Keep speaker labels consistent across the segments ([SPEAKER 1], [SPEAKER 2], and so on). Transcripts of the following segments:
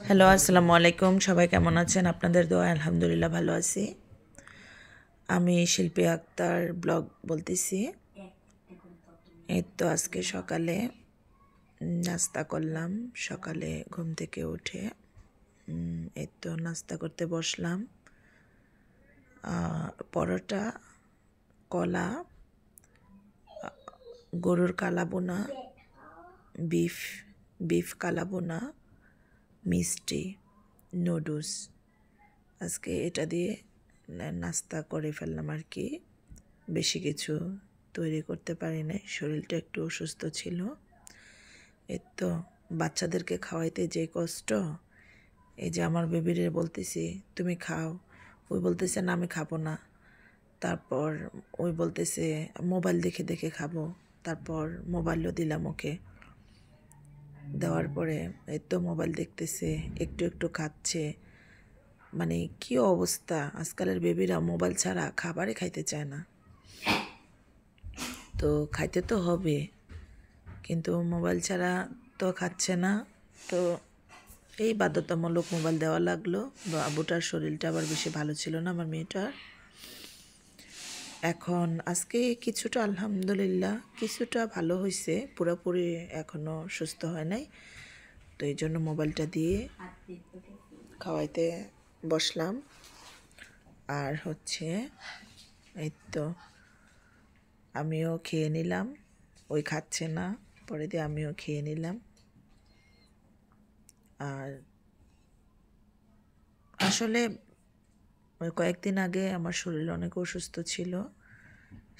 [SPEAKER 1] Hello, আসসালামু আলাইকুম। সবাই কেমন আছেন? আপনাদের দোয়ায় আলহামদুলিল্লাহ ভালো আছি। আমি শিল্পী আক্তার ব্লগ বলতেছি। এই তো আজকে সকালে নাস্তা করলাম। সকালে ঘুম থেকে উঠে এই তো নাস্তা করতে বসলাম। পরোটা, কলা, গরুর কালাবোনা, বিফ কালাবোনা, মিষ্টি, নুডলস। আজকে এটা দিয়ে নাস্তা করে ফেললাম আর কি। বেশি কিছু তৈরি করতে পারি নাই, শরীরটা একটু অসুস্থ ছিল। এই তো বাচ্চাদেরকে খাওয়াইতে যে কষ্ট, এই যে আমার বেবিরে বলতেছি তুমি খাও, ওই বলতেছে না আমি খাবো না। তারপর ওই বলতেছে মোবাইল দেখে দেখে খাবো, তারপর মোবাইলও দিলাম ওকে। দেওয়ার পরে এই তো মোবাইল দেখতেছে, একটু একটু খাচ্ছে। মানে কি অবস্থা, আজকালের বেবিরা মোবাইল ছাড়া খাবারই খাইতে চায় না। তো খাইতে তো হবে, কিন্তু মোবাইল ছাড়া তো খাচ্ছে না। তো এই বাধ্যতামূলক মোবাইল দেওয়া লাগলো। বাবুটার শরীরটা আবার বেশি ভালো ছিল না, আমার মেয়েটার। এখন আজকে কিছুটা আলহামদুলিল্লাহ কিছুটা ভালো হয়েছে, পুরোপুরি এখনও সুস্থ হয় নাই। তো এই জন্য মোবাইলটা দিয়ে খাওয়াইতে বসলাম। আর হচ্ছে এই তো আমিও খেয়ে নিলাম, ওই খাচ্ছে না, পরে দিয়ে আমিও খেয়ে নিলাম। আর আসলে কয়েকদিন আগে আমার শরীর অনেক অসুস্থ ছিল,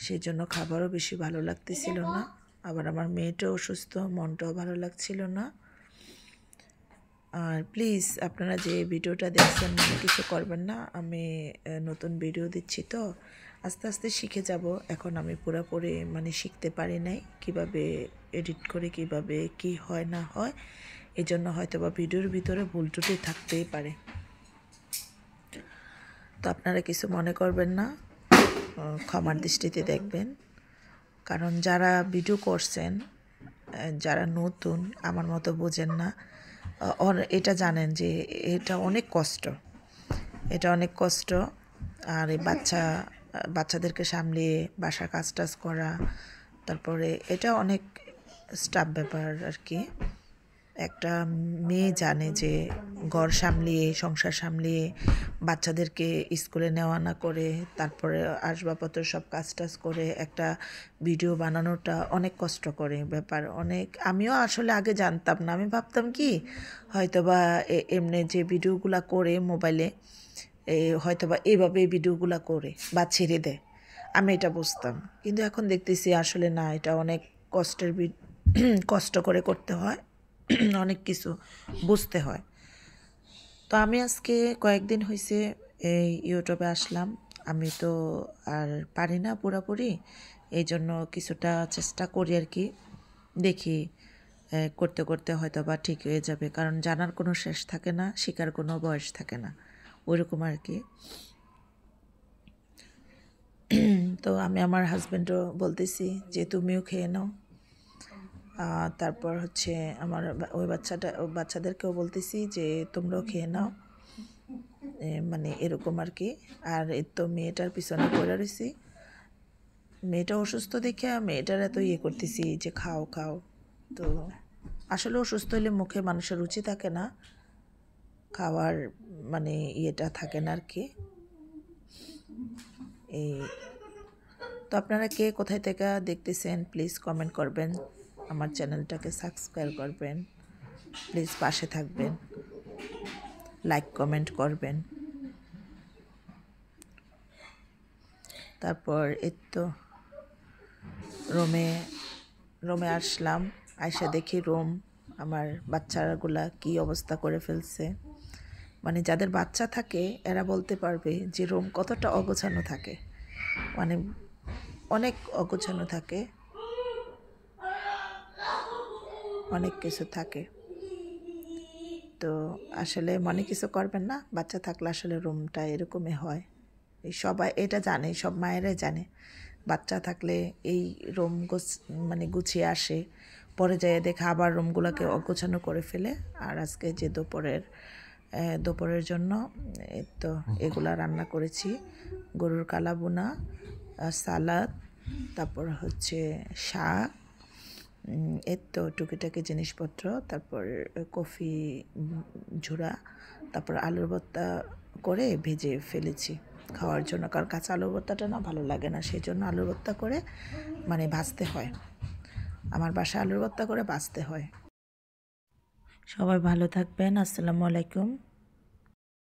[SPEAKER 1] সেই জন্য খাবারও বেশি ভালো লাগতেছিল না। আবার আমার মেয়েটাও অসুস্থ, মনটাও ভালো লাগছিল না। আর প্লিজ আপনারা যে ভিডিওটা দেখছেন মনে কিছু করবেন না, আমি নতুন ভিডিও দিচ্ছি তো আস্তে আস্তে শিখে যাব। এখন আমি পুরোপুরি শিখতে পারি নাই কিভাবে এডিট করে কিভাবে কি হয় না হয়, এই জন্য হয়তো বা ভিডিওর ভিতরে ভুল ত্রুটি থাকতেই পারে। তো আপনারা কিছু মনে করবেন না, ক্ষমার দৃষ্টিতে দেখবেন। কারণ যারা ভিডিও করছেন, যারা নতুন আমার মতো বোঝেন না, এটা জানেন যে এটা অনেক কষ্ট, এটা অনেক কষ্ট। আর এই বাচ্চাদেরকে সামলিয়ে বাসার কাজ টাজ করা, তারপরে এটা অনেক স্টাফ ব্যাপার আর কি। একটা মেয়ে জানে যে ঘর সামলিয়ে সংসার সামলিয়ে বাচ্চাদেরকে স্কুলে নেওয়া না করে তারপরে আসবাবপত্র সব কাজ টাজ করে একটা ভিডিও বানানোটা অনেক কষ্ট করে ব্যাপার। অনেক আমিও আসলে আগে জানতাম না, আমি ভাবতাম কি হয়তোবা এমনি যে ভিডিওগুলো করে মোবাইলে হয়তোবা এইভাবে ভিডিওগুলো করে বা ছেড়ে দেয়, আমি এটা বুঝতাম। কিন্তু এখন দেখতেছি আসলে না, এটা অনেক কষ্ট করে করতে হয়, অনেক কিছু বুঝতে হয়। তো আমি আজকে কয়েকদিন হয়েছে এই ইউটিউবে আসলাম। আমি তো আর পারি না পুরোপুরি, এই জন্য কিছুটা চেষ্টা করি আর কি। দেখি করতে করতে হয়তো বা ঠিক হয়ে যাবে, কারণ জানার কোনো শেষ থাকে না, শেখার কোনো বয়স থাকে না, ওইরকম আর কি। তো আমি আমার হাজব্যান্ডও বলতেছি যে তুমিও খেয়ে নাও। তারপর হচ্ছে আমার ওই বাচ্চাদেরকেও বলতেছি যে তোমরাও খেয়ে নাও, এরকম আর কি। আর এই তো মেয়েটার পিছনে পড়ে রয়েছি, মেয়েটা অসুস্থ দেখে মেয়েটার এত করতেছি যে খাও খাও। তো আসলে অসুস্থ হলে মুখে মানুষের রুচি থাকে না, খাওয়ার ইয়েটা থাকে না আর কি। এই তো আপনারা কে কোথায় থেকে দেখতেছেন প্লিজ কমেন্ট করবেন, আমার চ্যানেলটাকে সাবস্ক্রাইব করবেন, প্লিজ পাশে থাকবেন, লাইক কমেন্ট করবেন। তারপর এই তো রোমে আসলাম, আইসা দেখি রুম আমার বাচ্চাগুলা কি অবস্থা করে ফেলছে। যাদের বাচ্চা থাকে এরা বলতে পারবে যে রুম কতটা অগোছানো থাকে, অনেক অগোছানো থাকে, অনেক কিছু থাকে। তো আসলে মনে কিছু করবেন না, বাচ্চা থাকলে আসলে রুমটা এরকমই হয়। এই সবাই এটা জানে, সব মায়েরাই জানে বাচ্চা থাকলে এই রুম গুছিয়ে আসে, পরে যাইয়ে দেখে আবার রুমগুলোকে অগোছানো করে ফেলে। আর আজকে যে দুপুরের জন্য এই তো এগুলা রান্না করেছি, গরুর কালা বোনা, সালাদ, তারপর হচ্ছে শাক, এই তো টুকিটাকি জিনিসপত্র, তারপর কফি ঝুরা, তারপর আলুর ভর্তা করে ভেজে ফেলেছি খাওয়ার জন্য। কারণ কাঁচা আলুর ভর্তাটা না ভালো লাগে না, সেই জন্য আলুর ভর্তা করে মানে ভাজতে হয়। আমার বাসায় আলুর ভর্তা করে ভাজতে হয়। সবাই ভালো থাকবেন। আসসালামু আলাইকুম।